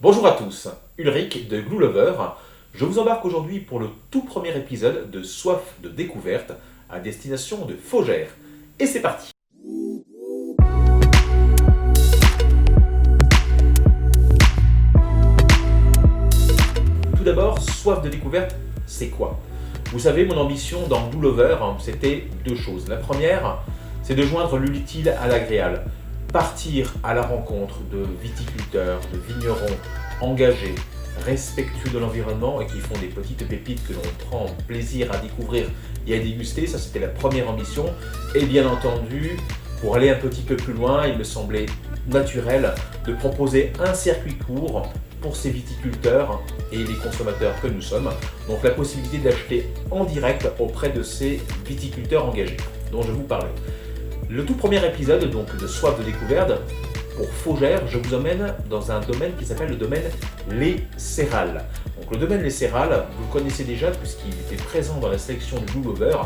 Bonjour à tous, Ulrich de Glue Lover. Je vous embarque aujourd'hui pour le tout premier épisode de Soif de découverte à destination de Faugères. Et c'est parti! Tout d'abord, Soif de découverte, c'est quoi? Vous savez, mon ambition dans Glue Lover, c'était deux choses. La première, c'est de joindre l'utile à l'agréable. Partir à la rencontre de viticulteurs, de vignerons engagés, respectueux de l'environnement et qui font des petites pépites que l'on prend plaisir à découvrir et à déguster. Ça, c'était la première ambition. Et bien entendu, pour aller un petit peu plus loin, il me semblait naturel de proposer un circuit court pour ces viticulteurs et les consommateurs que nous sommes. Donc la possibilité d'acheter en direct auprès de ces viticulteurs engagés dont je vous parlais. Le tout premier épisode donc de Soif de découverte pour Faugères, je vous emmène dans un domaine qui s'appelle le domaine Les Cérales. Donc le domaine Les Cérales, vous le connaissez déjà puisqu'il était présent dans la sélection de Glue Lover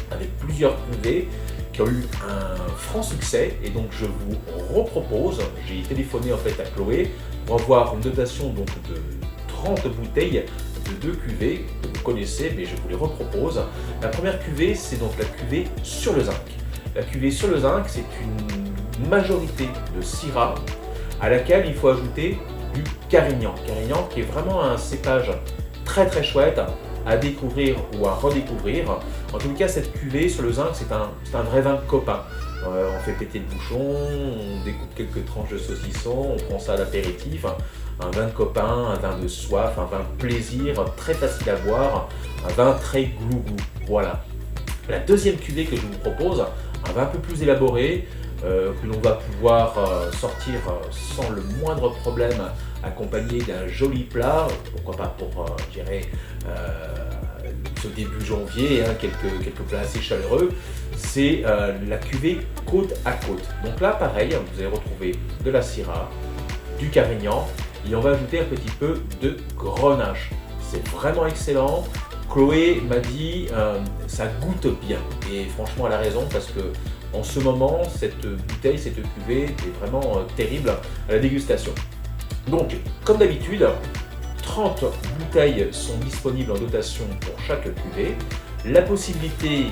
avec plusieurs cuvées qui ont eu un franc succès et donc je vous repropose, j'ai téléphoné en fait à Chloé pour avoir une dotation donc de 30 bouteilles de deux cuvées que vous connaissez mais je vous les repropose. La première cuvée c'est donc la cuvée sur le zinc. La cuvée sur le zinc, c'est une majorité de Syrah à laquelle il faut ajouter du Carignan. Carignan qui est vraiment un cépage très très chouette à découvrir ou à redécouvrir. En tout cas, cette cuvée sur le zinc, c'est un vrai vin de copain. On fait péter le bouchon, on découpe quelques tranches de saucisson, on prend ça à l'apéritif. Un vin de copain, un vin de soif, un vin de plaisir, très facile à boire, un vin très goût. Voilà. La deuxième cuvée que je vous propose, un vin un peu plus élaboré, que l'on va pouvoir sortir sans le moindre problème, accompagné d'un joli plat, pourquoi pas pour, ce début janvier, quelques plats assez chaleureux, c'est la cuvée côte à côte. Donc là, pareil, vous allez retrouver de la Syrah, du Carignan, et on va ajouter un petit peu de Grenache. C'est vraiment excellent. Chloé m'a dit ça goûte bien et franchement elle a raison parce que en ce moment cette bouteille, cette cuvée est vraiment terrible à la dégustation. Donc comme d'habitude, 30 bouteilles sont disponibles en dotation pour chaque cuvée. La possibilité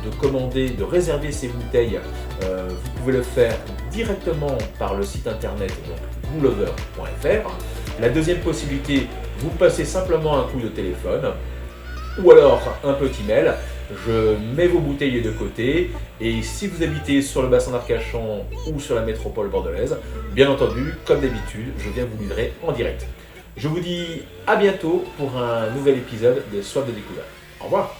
de commander, de réserver ces bouteilles, vous pouvez le faire directement par le site internet gluelover.fr. La deuxième possibilité, vous passez simplement un coup de téléphone ou alors un petit mail, je mets vos bouteilles de côté et si vous habitez sur le bassin d'Arcachon ou sur la métropole bordelaise, bien entendu, comme d'habitude, je viens vous livrer en direct. Je vous dis à bientôt pour un nouvel épisode de Soif de découverte. Au revoir.